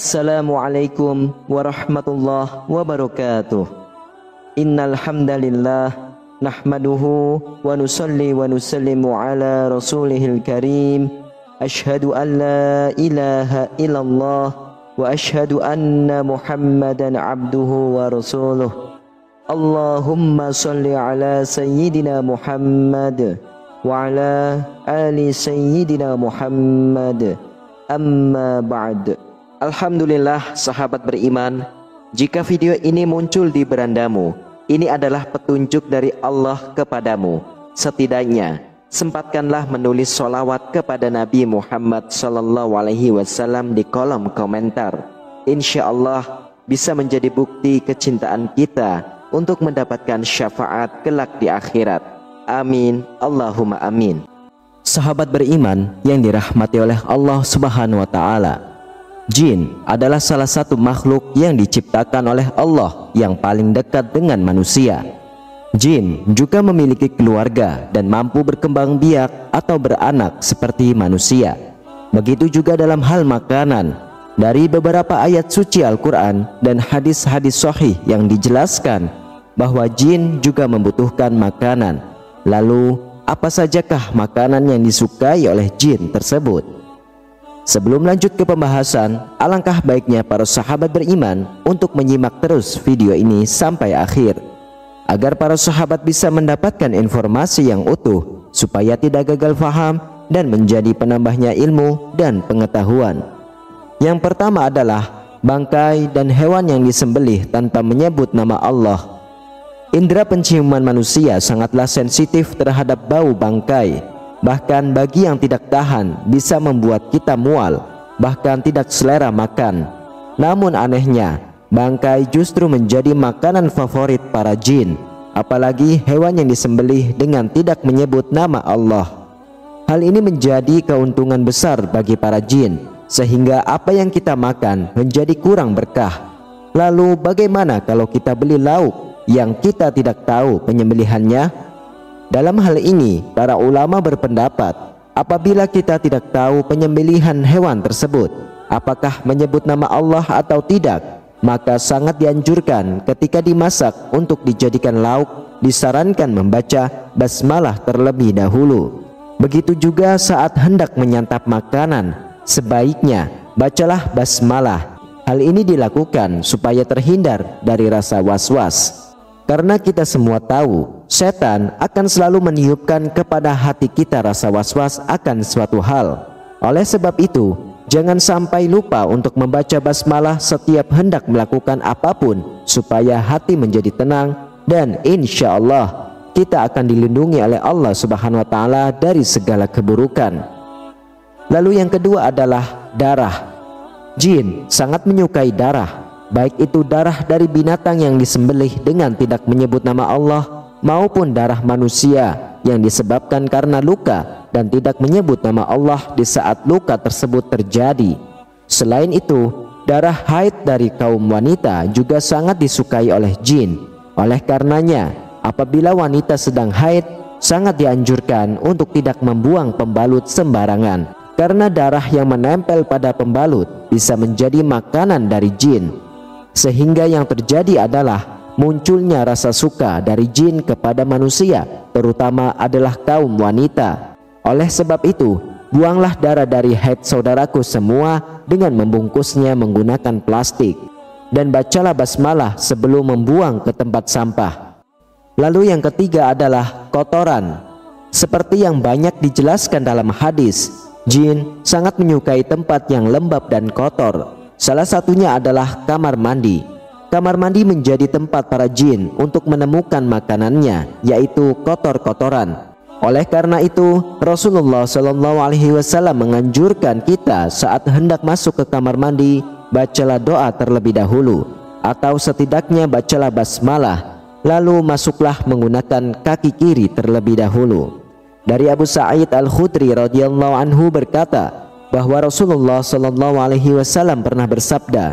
Assalamualaikum warahmatullahi wabarakatuh. Innal hamdalillah nahmaduhu wa nusalli wa nusallimu ala rasulihil karim. Asyhadu an la ilaha illallah wa asyhadu anna Muhammadan abduhu wa rasuluh. Allahumma salli ala sayyidina Muhammad wa ala ali sayyidina Muhammad. Amma ba'd. Alhamdulillah sahabat beriman, jika video ini muncul di berandamu, ini adalah petunjuk dari Allah kepadamu. Setidaknya sempatkanlah menulis sholawat kepada Nabi Muhammad SAW di kolom komentar. Insya Allah bisa menjadi bukti kecintaan kita untuk mendapatkan syafaat kelak di akhirat. Amin, Allahumma amin. Sahabat beriman yang dirahmati oleh Allah Subhanahu wa Ta'ala, jin adalah salah satu makhluk yang diciptakan oleh Allah yang paling dekat dengan manusia. Jin juga memiliki keluarga dan mampu berkembang biak atau beranak seperti manusia. Begitu juga dalam hal makanan. Dari beberapa ayat suci Al-Quran dan hadis-hadis sahih yang dijelaskan bahwa jin juga membutuhkan makanan. Lalu apa sajakah makanan yang disukai oleh jin tersebut? Sebelum lanjut ke pembahasan, alangkah baiknya para sahabat beriman untuk menyimak terus video ini sampai akhir, agar para sahabat bisa mendapatkan informasi yang utuh, supaya tidak gagal faham dan menjadi penambahnya ilmu dan pengetahuan. Yang pertama adalah bangkai dan hewan yang disembelih tanpa menyebut nama Allah. Indera penciuman manusia sangatlah sensitif terhadap bau bangkai. Bahkan bagi yang tidak tahan bisa membuat kita mual, bahkan tidak selera makan. Namun anehnya, bangkai justru menjadi makanan favorit para jin, apalagi hewan yang disembelih dengan tidak menyebut nama Allah. Hal ini menjadi keuntungan besar bagi para jin, sehingga apa yang kita makan menjadi kurang berkah. Lalu bagaimana kalau kita beli lauk yang kita tidak tahu penyembelihannya? Dalam hal ini, para ulama berpendapat, apabila kita tidak tahu penyembelihan hewan tersebut, apakah menyebut nama Allah atau tidak, maka sangat dianjurkan ketika dimasak untuk dijadikan lauk, disarankan membaca basmalah terlebih dahulu. Begitu juga saat hendak menyantap makanan, sebaiknya bacalah basmalah. Hal ini dilakukan supaya terhindar dari rasa was-was. Karena kita semua tahu, setan akan selalu meniupkan kepada hati kita rasa was-was akan suatu hal. Oleh sebab itu, jangan sampai lupa untuk membaca basmalah setiap hendak melakukan apapun, supaya hati menjadi tenang, dan insya Allah kita akan dilindungi oleh Allah Subhanahu wa Ta'ala dari segala keburukan. Lalu yang kedua adalah darah. Jin sangat menyukai darah, baik itu darah dari binatang yang disembelih dengan tidak menyebut nama Allah, maupun darah manusia yang disebabkan karena luka dan tidak menyebut nama Allah di saat luka tersebut terjadi. Selain itu, darah haid dari kaum wanita juga sangat disukai oleh jin. Oleh karenanya, apabila wanita sedang haid, sangat dianjurkan untuk tidak membuang pembalut sembarangan, karena darah yang menempel pada pembalut bisa menjadi makanan dari jin. Sehingga yang terjadi adalah munculnya rasa suka dari jin kepada manusia, terutama adalah kaum wanita. Oleh sebab itu, buanglah darah dari haid saudaraku semua dengan membungkusnya menggunakan plastik, dan bacalah basmalah sebelum membuang ke tempat sampah. Lalu yang ketiga adalah kotoran. Seperti yang banyak dijelaskan dalam hadis, jin sangat menyukai tempat yang lembab dan kotor. Salah satunya adalah kamar mandi. Kamar mandi menjadi tempat para jin untuk menemukan makanannya, yaitu kotor-kotoran. Oleh karena itu, Rasulullah SAW menganjurkan kita saat hendak masuk ke kamar mandi, bacalah doa terlebih dahulu, atau setidaknya bacalah basmalah, lalu masuklah menggunakan kaki kiri terlebih dahulu. Dari Abu Sa'id Al-Khudri radhiyallahu anhu berkata bahwa Rasulullah SAW pernah bersabda,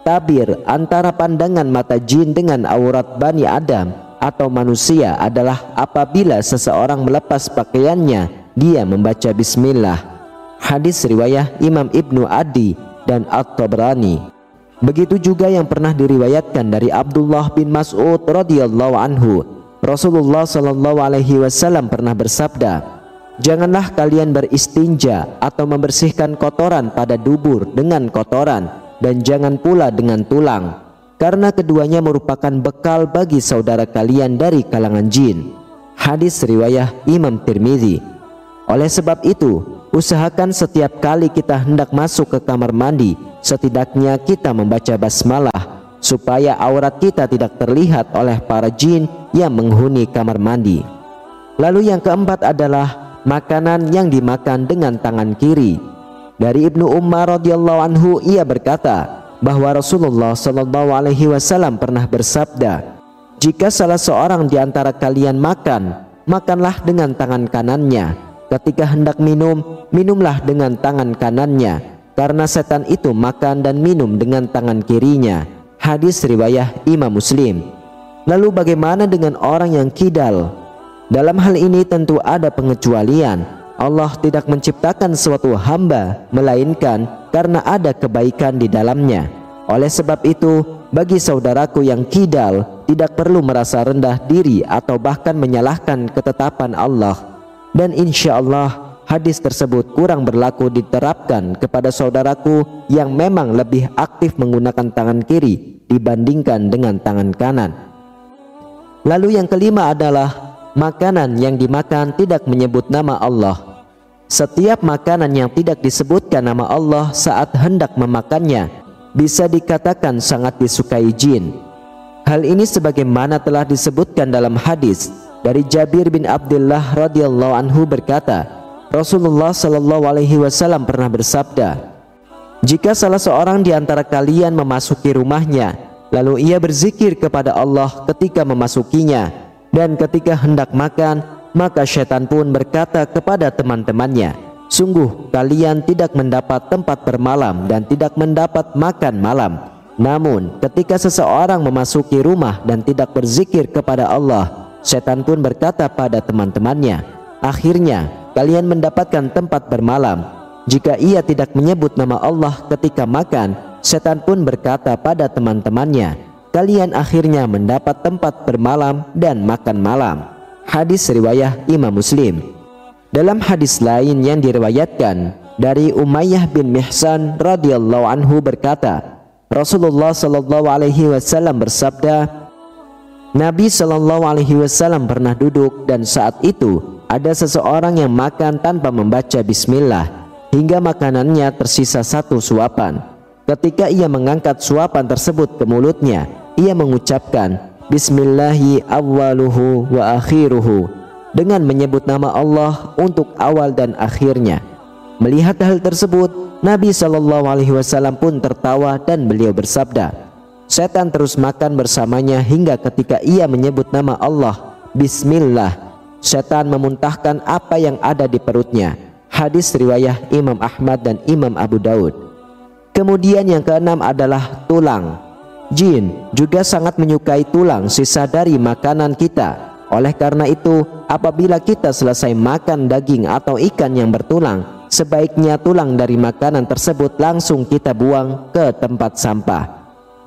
tabir antara pandangan mata jin dengan aurat Bani Adam atau manusia adalah apabila seseorang melepas pakaiannya, dia membaca bismillah. Hadis riwayah Imam Ibnu Adi dan At-Tabrani. Begitu juga yang pernah diriwayatkan dari Abdullah bin Mas'ud radhiyallahu anhu, Rasulullah sallallahu alaihi wasallam pernah bersabda, "Janganlah kalian beristinja atau membersihkan kotoran pada dubur dengan kotoran, dan jangan pula dengan tulang, karena keduanya merupakan bekal bagi saudara kalian dari kalangan jin." Hadis riwayat Imam Tirmizi. Oleh sebab itu, usahakan setiap kali kita hendak masuk ke kamar mandi, setidaknya kita membaca basmalah, supaya aurat kita tidak terlihat oleh para jin yang menghuni kamar mandi. Lalu yang keempat adalah makanan yang dimakan dengan tangan kiri. Dari Ibnu Umar radhiyallahu anhu, ia berkata bahwa Rasulullah sallallahu alaihi wasallam pernah bersabda, "Jika salah seorang di antara kalian makan, makanlah dengan tangan kanannya. Ketika hendak minum, minumlah dengan tangan kanannya, karena setan itu makan dan minum dengan tangan kirinya." Hadis riwayat Imam Muslim. Lalu bagaimana dengan orang yang kidal? Dalam hal ini tentu ada pengecualian. Allah tidak menciptakan suatu hamba melainkan karena ada kebaikan di dalamnya. Oleh sebab itu, bagi saudaraku yang kidal tidak perlu merasa rendah diri atau bahkan menyalahkan ketetapan Allah. Dan insya Allah hadis tersebut kurang berlaku diterapkan kepada saudaraku yang memang lebih aktif menggunakan tangan kiri dibandingkan dengan tangan kanan. Lalu yang kelima adalah makanan yang dimakan tidak menyebut nama Allah. Setiap makanan yang tidak disebutkan nama Allah saat hendak memakannya bisa dikatakan sangat disukai jin. Hal ini sebagaimana telah disebutkan dalam hadis dari Jabir bin Abdullah radhiyallahu anhu berkata, Rasulullah sallallahu alaihi wasallam pernah bersabda, "Jika salah seorang di antara kalian memasuki rumahnya, lalu ia berzikir kepada Allah ketika memasukinya, dan ketika hendak makan, maka syaitan pun berkata kepada teman-temannya, 'Sungguh kalian tidak mendapat tempat bermalam dan tidak mendapat makan malam.' Namun ketika seseorang memasuki rumah dan tidak berzikir kepada Allah, syaitan pun berkata pada teman-temannya, 'Akhirnya kalian mendapatkan tempat bermalam.' Jika ia tidak menyebut nama Allah ketika makan, setan pun berkata pada teman-temannya, 'Kalian akhirnya mendapat tempat bermalam dan makan malam.' Hadis riwayat Imam Muslim. Dalam hadis lain yang diriwayatkan dari Umayyah bin Mihsan radhiyallahu anhu berkata, Rasulullah sallallahu alaihi wasallam bersabda, Nabi sallallahu alaihi wasallam pernah duduk dan saat itu ada seseorang yang makan tanpa membaca bismillah hingga makanannya tersisa satu suapan. Ketika ia mengangkat suapan tersebut ke mulutnya, ia mengucapkan Bismillahi awwaluhu wa akhiruhu, dengan menyebut nama Allah untuk awal dan akhirnya. Melihat hal tersebut, Nabi SAW pun tertawa dan beliau bersabda, setan terus makan bersamanya hingga ketika ia menyebut nama Allah Bismillah, setan memuntahkan apa yang ada di perutnya. Hadis riwayat Imam Ahmad dan Imam Abu Daud. Kemudian yang keenam adalah tulang. Jin juga sangat menyukai tulang sisa dari makanan kita. Oleh karena itu, apabila kita selesai makan daging atau ikan yang bertulang, sebaiknya tulang dari makanan tersebut langsung kita buang ke tempat sampah.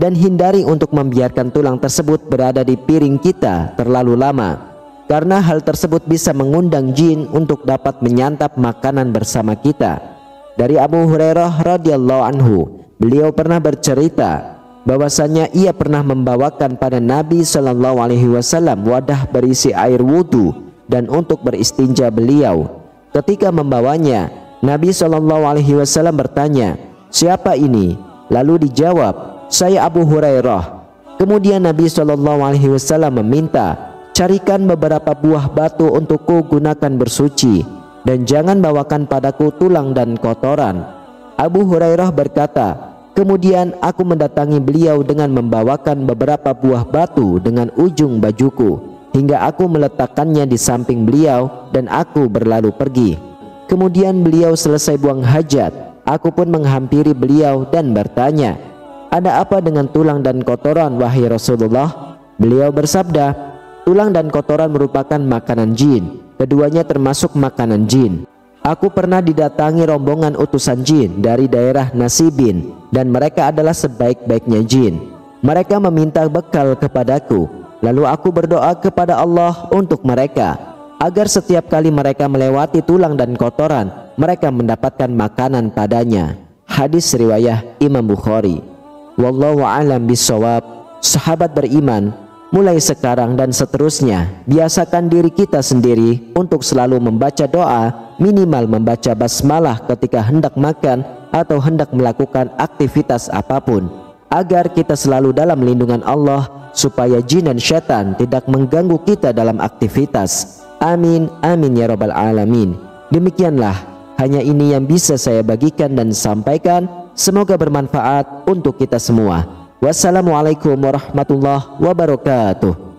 Dan hindari untuk membiarkan tulang tersebut berada di piring kita terlalu lama, karena hal tersebut bisa mengundang jin untuk dapat menyantap makanan bersama kita. Dari Abu Hurairah radhiyallahu anhu, beliau pernah bercerita bahwasanya ia pernah membawakan pada Nabi Shallallahu Alaihi Wasallam wadah berisi air wudhu dan untuk beristinja beliau. Ketika membawanya, Nabi Shallallahu Alaihi Wasallam bertanya, "Siapa ini?" Lalu dijawab, "Saya Abu Hurairah." Kemudian Nabi Shallallahu Alaihi Wasallam meminta, "Carikan beberapa buah batu untukku gunakan bersuci, dan jangan bawakan padaku tulang dan kotoran." Abu Hurairah berkata, kemudian aku mendatangi beliau dengan membawakan beberapa buah batu dengan ujung bajuku, hingga aku meletakkannya di samping beliau dan aku berlalu pergi. Kemudian beliau selesai buang hajat, aku pun menghampiri beliau dan bertanya, "Ada apa dengan tulang dan kotoran, wahai Rasulullah?" Beliau bersabda, "Tulang dan kotoran merupakan makanan jin, keduanya termasuk makanan jin. Aku pernah didatangi rombongan utusan jin dari daerah Nasibin, dan mereka adalah sebaik-baiknya jin. Mereka meminta bekal kepadaku, lalu aku berdoa kepada Allah untuk mereka, agar setiap kali mereka melewati tulang dan kotoran, mereka mendapatkan makanan padanya. Hadis riwayah Imam Bukhari. Wallahu a'lam bishawab. Sahabat beriman, mulai sekarang dan seterusnya, biasakan diri kita sendiri untuk selalu membaca doa, minimal membaca basmalah ketika hendak makan atau hendak melakukan aktivitas apapun, agar kita selalu dalam lindungan Allah, supaya jin dan syaitan tidak mengganggu kita dalam aktivitas. Amin, amin ya rabbal alamin. Demikianlah, hanya ini yang bisa saya bagikan dan sampaikan. Semoga bermanfaat untuk kita semua. Wassalamualaikum warahmatullahi wabarakatuh.